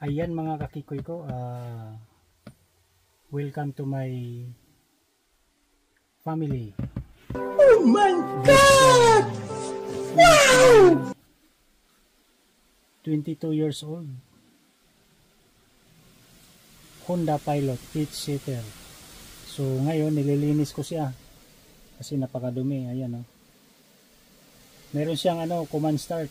Ayan mga kakikoy ko, welcome to my family. Oh my God! Wow! 22 years old. Honda Pilot, 8-seater. So ngayon nililinis ko siya kasi napakadumi. Ayan, oh. Meron siyang command start.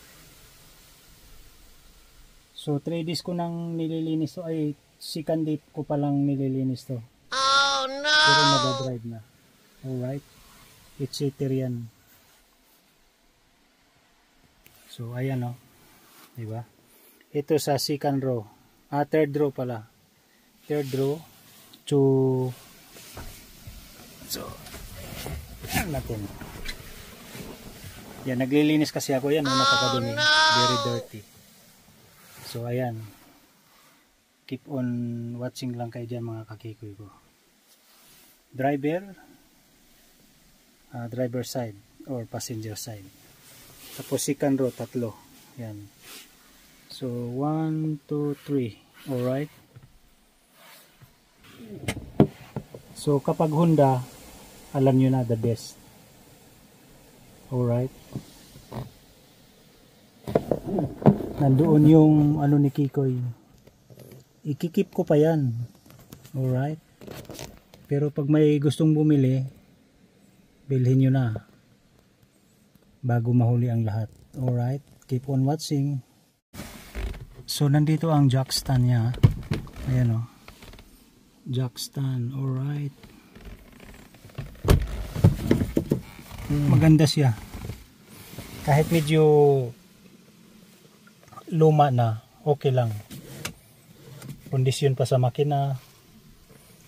So 3 days ko nang nililinis to, ay second day ko pa lang nililinis to. Oh no! Pero nadadrive na. Alright. 8-seater yan. So ayan, oh. Diba? Ito sa second row. Third row pala. Third row. So ayan natin. Yan, naglilinis kasi ako yan. Napakadumi. Very dirty. So ayan, keep on watching lang kayo dyan mga kakikoy ko. Driver side or passenger side. Tapos second row, 3. Yan. So 1, 2, 3. Alright. So kapag Honda, alam nyo na, the best. Alright. Nandoon yung ni Kikoy. Ikikip ko pa yan. Alright. Pero pag may gustong bumili, bilhin nyo na bago mahuli ang lahat. Alright. Keep on watching. So nandito ang jack stand niya. Ayan, oh. Jack stand. Alright. Maganda siya. Kahit medyo luma na, okay lang. Kondisyon pa sa makina.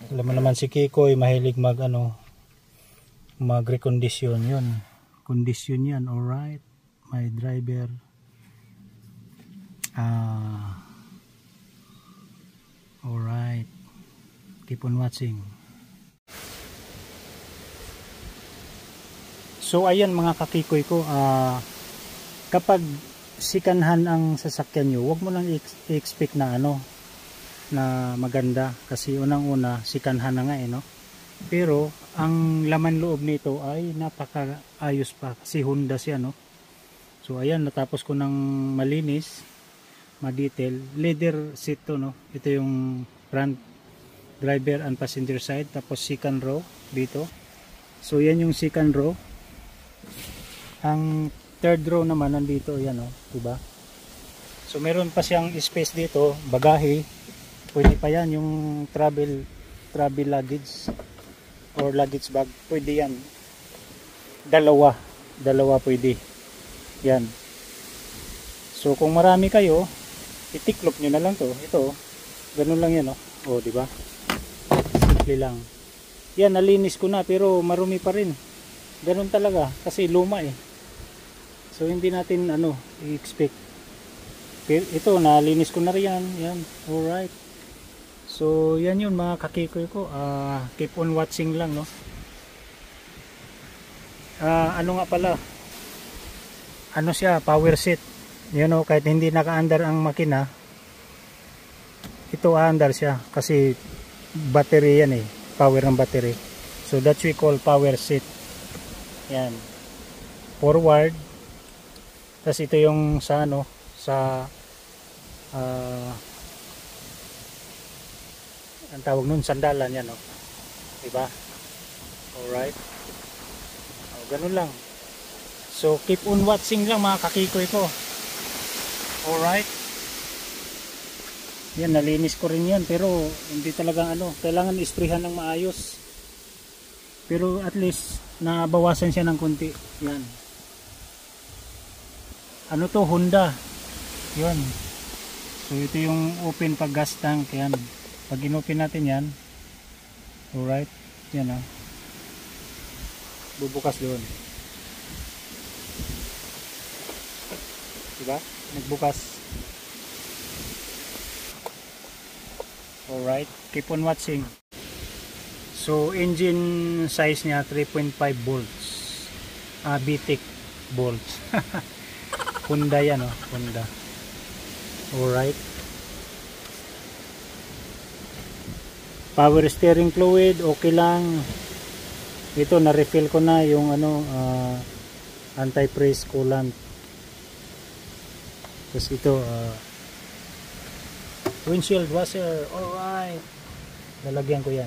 Alam mo naman si Kikoy, mahilig mag-recondisyon yun. Kondisyon yan, alright. My driver. Alright. Keep on watching. So ayan mga kakikoy ko, kapag sikanhan ang sasakyan nyo, huwag mo lang i-expect na na maganda, kasi unang-una sikanhan na nga no. Pero ang laman loob nito ay napakaayos pa kasi Honda siya, no. So ayan, natapos ko ng malinis, ma-detail. Leather seat to, no. Ito yung front, driver and passenger side, tapos second row dito. So yan yung second row. Ang third row naman nandito, yan, oh, diba? So meron pa siyang space dito, bagahe. Pwede pa yan, yung travel luggage or luggage bag, pwede yan. Dalawa pwede. Yan. So kung marami kayo, itiklop nyo na lang to. Ito, ganun lang yan, oh. Oh, diba? Simple lang. Yan, nalinis ko na pero marumi pa rin. Ganun talaga kasi luma eh. So hindi natin i-expect. Pero ito, nalinis ko na rin yan. Yan. Alright. So yan yun mga kakikoy ko. Keep on watching lang, no. Ano nga pala, siya, power seat. You know, kahit hindi naka-under ang makina, ito under siya kasi battery yan eh. Power ng battery. So that's we call power seat. Yan. Forward. Tapos ito yung sa ang tawag nun, sandalan yan, no? Diba? Alright. Ganun lang. So keep on watching lang mga kakikoy ko. Alright. Yan, nalinis ko rin yan pero hindi talaga kailangan isprehan ng maayos. Pero at least nabawasan siya ng konti. Yan. To, Honda. Yun. So ito yung open pag gas tank. Yan. Pag inopen natin yan, alright, yan, bubukas doon. Diba? Nagbukas. Alright, keep on watching. So engine size niya 3.5 volts. VTEC volts. Honda yan, Honda. Alright. Power steering fluid, okay lang. Ito na-refill ko na yung anti-freeze coolant. Tapos ito windshield washer. Alright, lalagyan ko yan.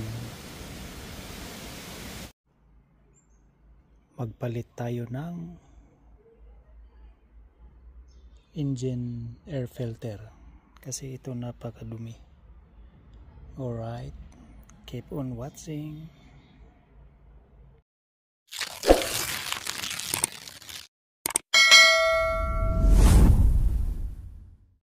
Magpalit tayo ng engine air filter kasi ito napakadumi. Alright, keep on watching.